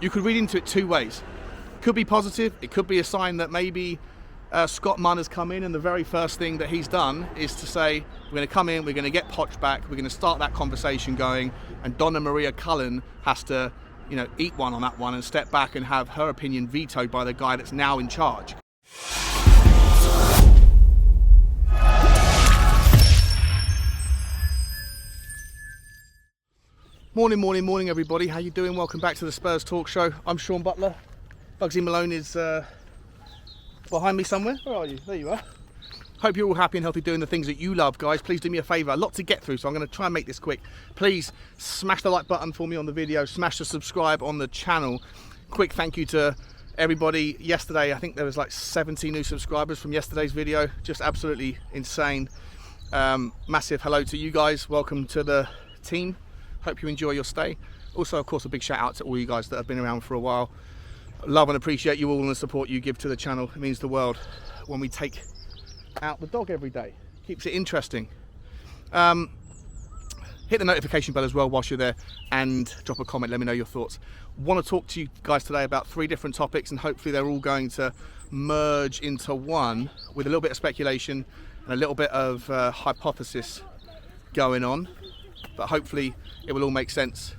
You could read into it two ways. Could be positive. It could be a sign that maybe Scott Munn has come in, and the very first thing that he's done is to say, we're going to come in, we're going to get Poch back, we're going to start that conversation going, and Donna Maria Cullen has to, eat one on that one and step back and have her opinion vetoed by the guy that's now in charge. Morning, everybody. How you doing? Welcome back to the Spurs Talk Show. I'm Sean Butler. Bugsy Malone is behind me somewhere. Where are you? There you are. Hope you're all happy and healthy doing the things that you love, guys. Please do me a favour. A lot to get through, so I'm going to try and make this quick. Please smash the like button for me on the video. Smash the subscribe on the channel. Quick thank you to everybody. Yesterday, I think there was like 70 new subscribers from yesterday's video. Just absolutely insane. Massive hello to you guys. Welcome to the team. Hope you enjoy your stay. Also, of course, a big shout out to all you guys that have been around for a while. Love and appreciate you all and the support you give to the channel. It means the world when we take out the dog every day. Keeps it interesting. Hit the notification bell as well whilst you're there and drop a comment. Let me know your thoughts. Want to talk to you guys today about 3 different topics, and hopefully they're all going to merge into one with a little bit of speculation and a little bit of hypothesis going on. But hopefully it will all make sense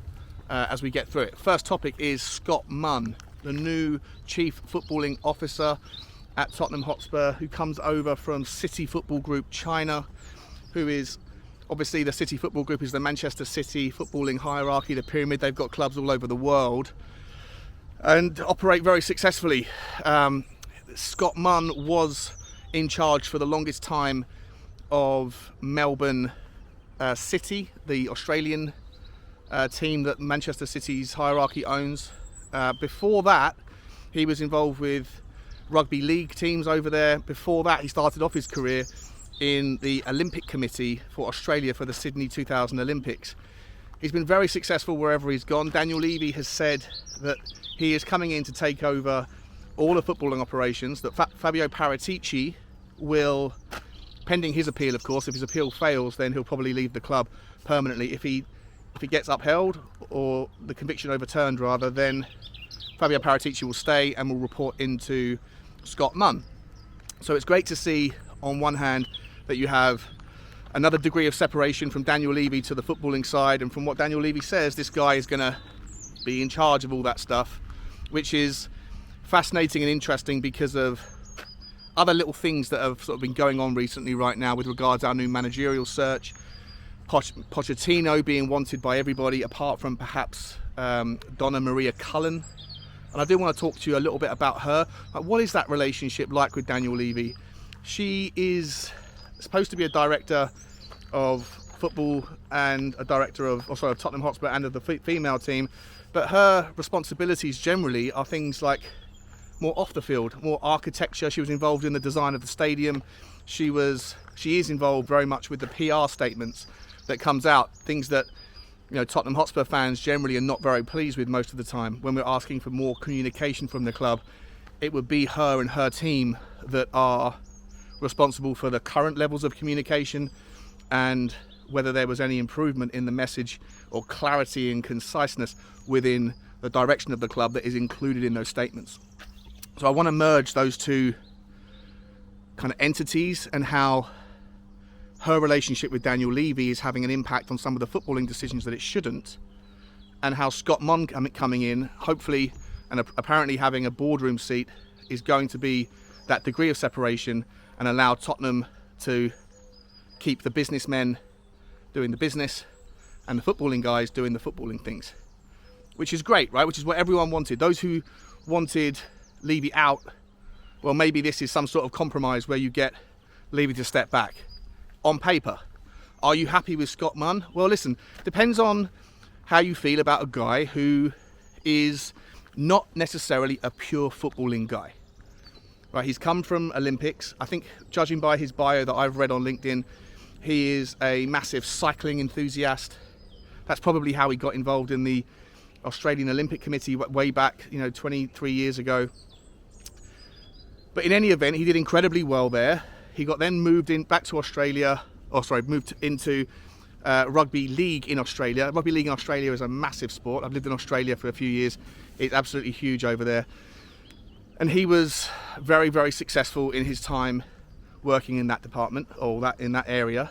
as we get through it. First topic is Scott Munn, the new Chief Footballing Officer at Tottenham Hotspur, who comes over from City Football Group China, who is obviously the City Football Group is the Manchester City footballing hierarchy, the pyramid. They've got clubs all over the world and operate very successfully. Scott Munn was in charge for the longest time of Melbourne City, the Australian team that Manchester City's hierarchy owns. Before that, he was involved with rugby league teams over there. Before that, he started off his career in the Olympic Committee for Australia for the Sydney 2000 Olympics. He's been very successful wherever he's gone. Daniel Levy has said that he is coming in to take over all the footballing operations, that Fabio Paratici will, pending his appeal, of course. If his appeal fails, then he'll probably leave the club permanently. If he gets upheld, or the conviction overturned rather, then Fabio Paratici will stay and will report into Scott Munn. So it's great to see, on one hand, that you have another degree of separation from Daniel Levy to the footballing side, and from what Daniel Levy says, this guy is going to be in charge of all that stuff, which is fascinating and interesting because of other little things that have sort of been going on recently right now with regards to our new managerial search. Pochettino being wanted by everybody apart from perhaps Donna Maria Cullen. And I do want to talk to you a little bit about her. What is that relationship like with Daniel Levy? She is supposed to be a director of football and a director of Tottenham Hotspur and of the female team, but her responsibilities generally are things like more off the field, more architecture. She was involved in the design of the stadium. She is involved very much with the PR statements that comes out, things that Tottenham Hotspur fans generally are not very pleased with most of the time. When we're asking for more communication from the club, it would be her and her team that are responsible for the current levels of communication and whether there was any improvement in the message or clarity and conciseness within the direction of the club that is included in those statements. So I want to merge those two kind of entities, and how her relationship with Daniel Levy is having an impact on some of the footballing decisions that it shouldn't, and how Scott Munn coming in, hopefully, and apparently having a boardroom seat, is going to be that degree of separation and allow Tottenham to keep the businessmen doing the business and the footballing guys doing the footballing things, which is great, right? Which is what everyone wanted. Those who wanted Levy out, well, maybe this is some sort of compromise where you get Levy to step back. On paper, are you happy with Scott Munn? Well, listen, depends on how you feel about a guy who is not necessarily a pure footballing guy. Right, he's come from Olympics. I think, judging by his bio that I've read on LinkedIn, he is a massive cycling enthusiast. That's probably how he got involved in the Australian Olympic Committee way back, 23 years ago. But in any event, he did incredibly well there. He got then moved into rugby league in Australia. Rugby league in Australia is a massive sport. I've lived in Australia for a few years. It's absolutely huge over there. And he was very, very successful in his time working in that department, or in that area.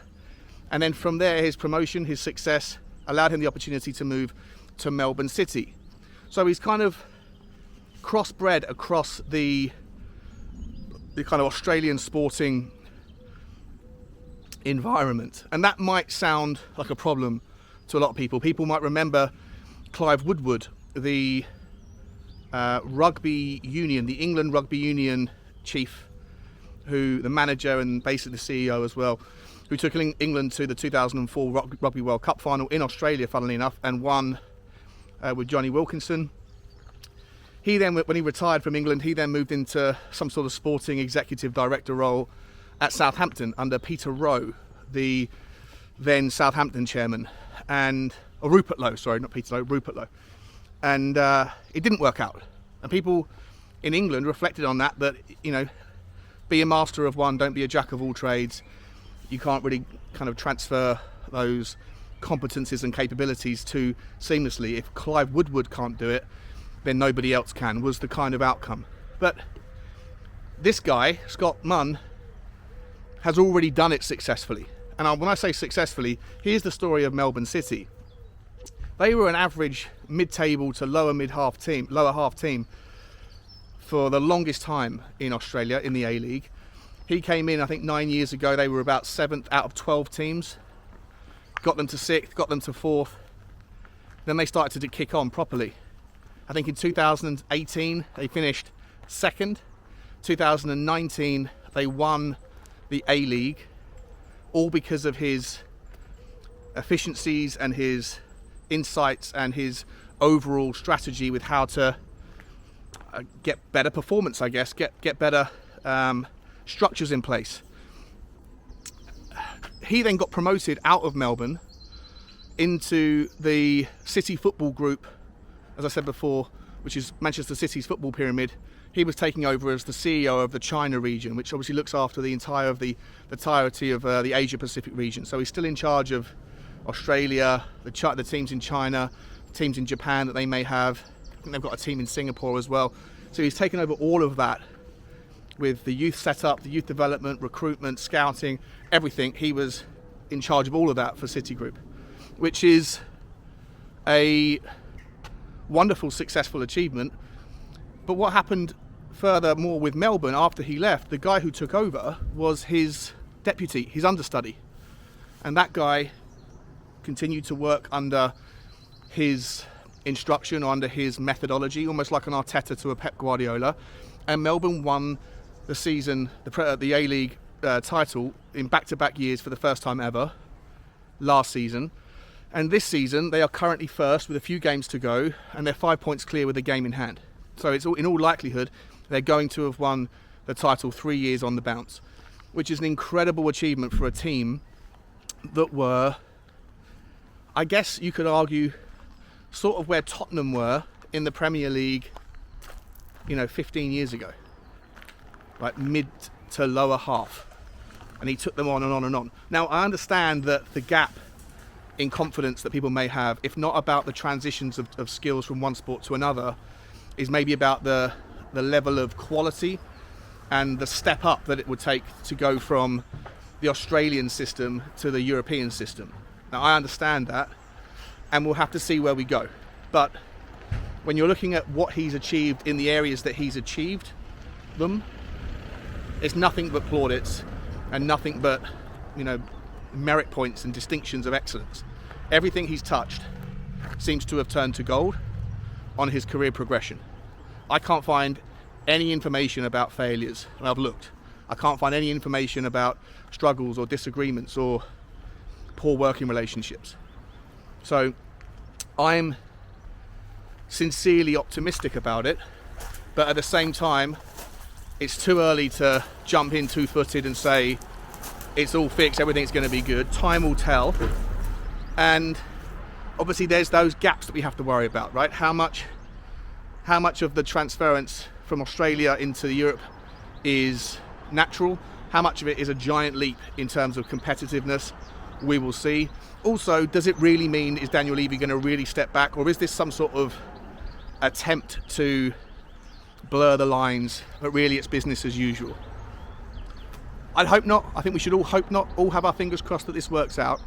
And then from there, his promotion, his success allowed him the opportunity to move to Melbourne City. So he's kind of crossbred across the kind of Australian sporting environment. And that might sound like a problem to a lot of people. People might remember Clive Woodward, the rugby union, the England rugby union chief, the manager and basically the CEO as well, who took England to the 2004 Rugby World Cup final in Australia, funnily enough, and won with Johnny Wilkinson. He then, when he retired from England, he then moved into some sort of sporting executive director role at Southampton under Peter Rowe, the then Southampton chairman, or Rupert Lowe, sorry, not Peter Lowe, Rupert Lowe. And it didn't work out. And people in England reflected on that, be a master of one, don't be a jack of all trades. You can't really kind of transfer those competencies and capabilities too seamlessly. If Clive Woodward can't do it, then nobody else can, was the kind of outcome. But this guy, Scott Munn, has already done it successfully. And when I say successfully, here's the story of Melbourne City. They were an average mid-table to lower half team for the longest time in Australia in the A-League. He came in, I think 9 years ago. They were about 7th out of 12 teams. Got them to 6th, got them to 4th. Then they started to kick on properly. I think in 2018 they finished 2nd. 2019 they won the A-League, all because of his efficiencies and his insights and his overall strategy with how to get better performance, I guess, get better structures in place. He then got promoted out of Melbourne into the City Football Group, as I said before, which is Manchester City's football pyramid. He was taking over as the CEO of the China region, which obviously looks after the entirety of the Asia Pacific region. So he's still in charge of Australia, the teams in China, teams in Japan that they may have. I think they've got a team in Singapore as well. So he's taken over all of that with the youth setup, the youth development, recruitment, scouting, everything. He was in charge of all of that for Citigroup, which is a wonderful, successful achievement. But what happened furthermore with Melbourne after he left, the guy who took over was his deputy, his understudy. And that guy continued to work under his instruction, or under his methodology, almost like an Arteta to a Pep Guardiola. And Melbourne won the season, the A-League title in back-to-back years for the first time ever, last season. And this season, they are currently first with a few games to go, and they're 5 points clear with a game in hand. So it's in all likelihood, they're going to have won the title 3 years on the bounce, which is an incredible achievement for a team that were, I guess you could argue, sort of where Tottenham were in the Premier League, 15 years ago. Like mid to lower half. And he took them on and on and on. Now, I understand that the gap in confidence that people may have, if not about the transitions of skills from one sport to another, is maybe about the level of quality and the step up that it would take to go from the Australian system to the European system. Now, I understand that, and we'll have to see where we go. But when you're looking at what he's achieved in the areas that he's achieved them, it's nothing but plaudits and nothing but, merit points and distinctions of excellence. Everything he's touched seems to have turned to gold on his career progression. I can't find any information about failures, and I've looked. I can't find any information about struggles or disagreements or poor working relationships. So I'm sincerely optimistic about it, but at the same time, it's too early to jump in two-footed and say it's all fixed, everything's going to be good. Time will tell. And obviously there's those gaps that we have to worry about, right? How much of the transference from Australia into Europe is natural? How much of it is a giant leap in terms of competitiveness? We will see. Also, does it really mean, is Daniel Levy going to really step back, or is this some sort of attempt to blur the lines, but really it's business as usual. I'd hope not. I think we should all hope not, all have our fingers crossed that this works out.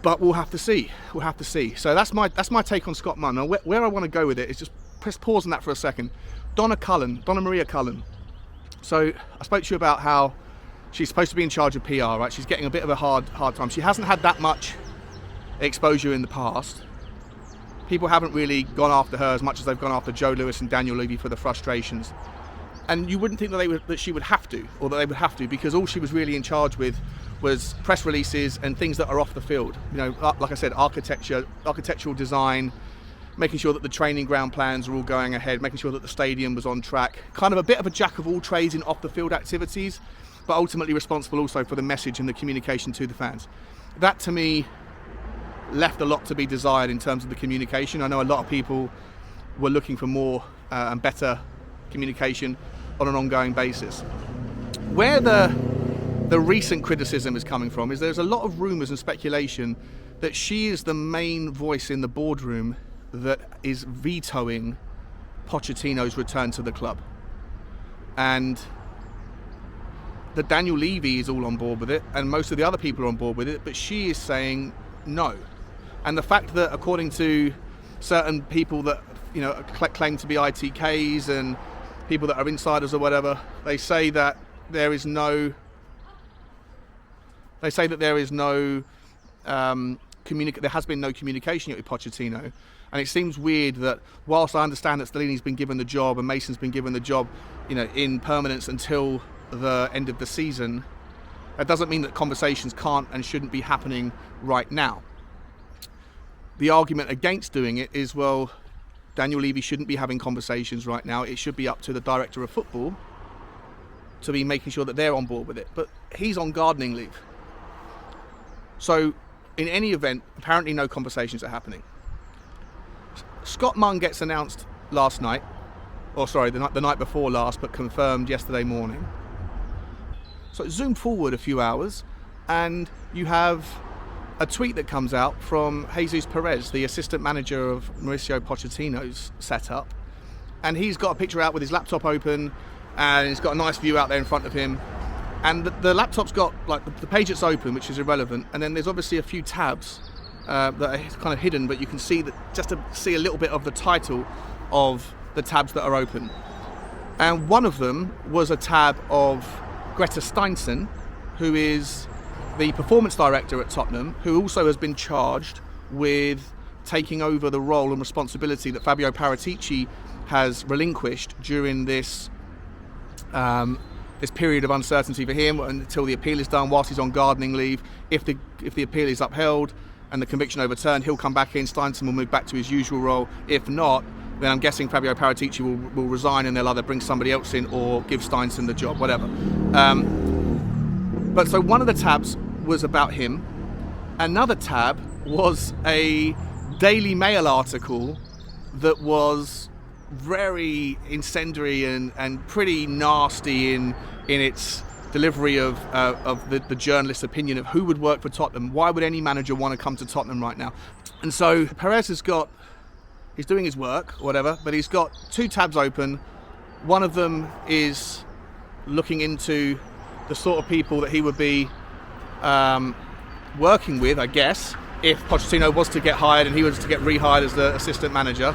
But we'll have to see. We'll have to see. So that's my take on Scott Munn. Now, where I want to go with it is just press pause on that for a second. Donna Maria Cullen. So I spoke to you about how she's supposed to be in charge of PR, right? She's getting a bit of a hard time. She hasn't had that much exposure in the past. People haven't really gone after her as much as they've gone after Joe Lewis and Daniel Levy for the frustrations. And you wouldn't think that she would have to, or that they would have to, because all she was really in charge with was press releases and things that are off the field. You know, like I said, architectural design, making sure that the training ground plans are all going ahead, making sure that the stadium was on track. Kind of a bit of a jack of all trades in off the field activities, but ultimately responsible also for the message and the communication to the fans. That to me left a lot to be desired in terms of the communication. I know a lot of people were looking for more and better communication on an ongoing basis. Where the recent criticism is coming from is there's a lot of rumours and speculation that she is the main voice in the boardroom that is vetoing Pochettino's return to the club, and that Daniel Levy is all on board with it and most of the other people are on board with it, but she is saying no. And the fact that, according to certain people that, you know, claim to be ITKs and people that are insiders or whatever, they say that there has been no communication yet with Pochettino. And it seems weird that, whilst I understand that Stellini's been given the job and Mason's been given the job, you know, in permanence until the end of the season, that doesn't mean that conversations can't and shouldn't be happening right now. The argument against doing it is, well, Daniel Levy shouldn't be having conversations right now. It should be up to the director of football to be making sure that they're on board with it. But he's on gardening leave. So, in any event, apparently no conversations are happening. Scott Munn gets announced last night, or sorry, the night before last, but confirmed yesterday morning. So zoom forward a few hours, and you have a tweet that comes out from Jesus Perez, the assistant manager of Mauricio Pochettino's setup, and he's got a picture out with his laptop open, and he's got a nice view out there in front of him, and the laptop's got, like, the page that's open, which is irrelevant, and then there's obviously a few tabs that are kind of hidden, but you can see that, just to see a little bit of the title of the tabs that are open. And one of them was a tab of Greta Steinsen, who is the performance director at Tottenham, who also has been charged with taking over the role and responsibility that Fabio Paratici has relinquished during this period of uncertainty for him until the appeal is done, whilst he's on gardening leave. If the appeal is upheld and the conviction overturned, he'll come back in, Steinsen will move back to his usual role. If not, then I'm guessing Fabio Paratici will resign, and they'll either bring somebody else in or give Steinsen the job, whatever. But so one of the tabs was about him. Another tab was a Daily Mail article that was very incendiary and pretty nasty in its delivery of the journalist's opinion of who would work for Tottenham. Why would any manager want to come to Tottenham right now? And so Perez he's doing his work, or whatever, but he's got two tabs open. One of them is looking into the sort of people that he would be working with, I guess, if Pochettino was to get hired and he was to get rehired as the assistant manager.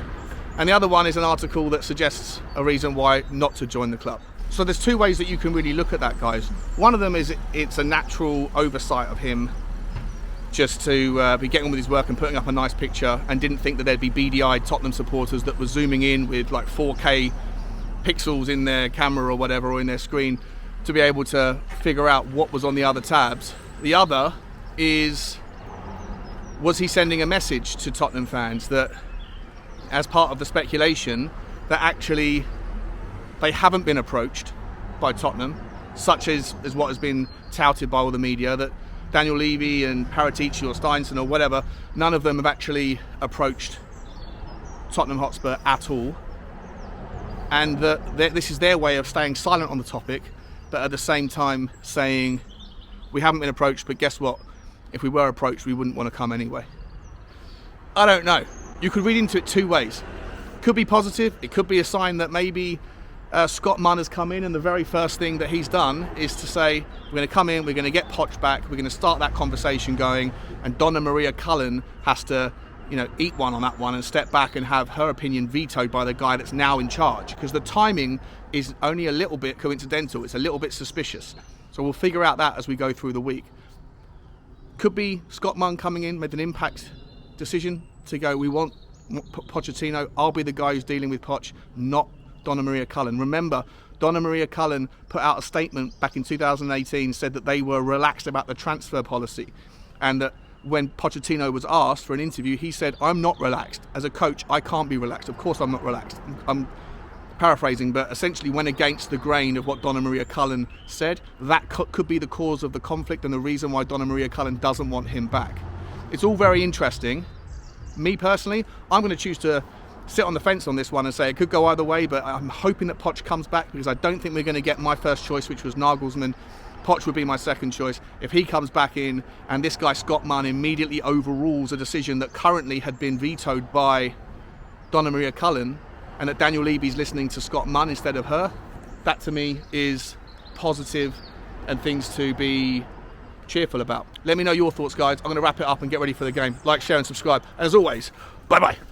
And the other one is an article that suggests a reason why not to join the club. So there's two ways that you can really look at that, guys. One of them is it's a natural oversight of him just to be getting on with his work and putting up a nice picture, and didn't think that there'd be beady-eyed Tottenham supporters that were zooming in with like 4K pixels in their camera or whatever, or in their screen, to be able to figure out what was on the other tabs. The other is, was he sending a message to Tottenham fans that, as part of the speculation, that actually they haven't been approached by Tottenham, such as what has been touted by all the media, that Daniel Levy and Paratici or Steinsen or whatever, none of them have actually approached Tottenham Hotspur at all, and that this is their way of staying silent on the topic, but at the same time saying, we haven't been approached, but guess what, if we were approached we wouldn't want to come anyway. I don't know. you could read into it two ways. Could be positive. It could be a sign that maybe Scott Munn has come in, and the very first thing that he's done is to say, we're going to come in, we're going to get Poch back, we're going to start that conversation going, and Donna Maria Cullen has to, eat one on that one and step back and have her opinion vetoed by the guy that's now in charge. Because the timing is only a little bit coincidental. It's a little bit suspicious. So we'll figure out that as we go through the week. Could be Scott Munn coming in, made an impact decision to go, we want Pochettino, I'll be the guy who's dealing with Poch, not Donna Maria Cullen. Remember, Donna Maria Cullen put out a statement back in 2018, said that they were relaxed about the transfer policy, and that when Pochettino was asked for an interview, he said, I'm not relaxed. As a coach, I can't be relaxed. Of course I'm not relaxed. I'm paraphrasing, but essentially went against the grain of what Donna Maria Cullen said. That could be the cause of the conflict and the reason why Donna Maria Cullen doesn't want him back. It's all very interesting. Me personally, I'm going to choose to sit on the fence on this one and say it could go either way, but I'm hoping that Poch comes back, because I don't think we're going to get my first choice, which was Nagelsmann. Poch would be my second choice. If he comes back in and this guy Scott Munn immediately overrules a decision that currently had been vetoed by Donna Maria Cullen, and that Daniel Levy's listening to Scott Munn instead of her, that to me is positive and things to be cheerful about. Let me know your thoughts, guys. I'm going to wrap it up and get ready for the game. Like, share and subscribe. As always, bye-bye.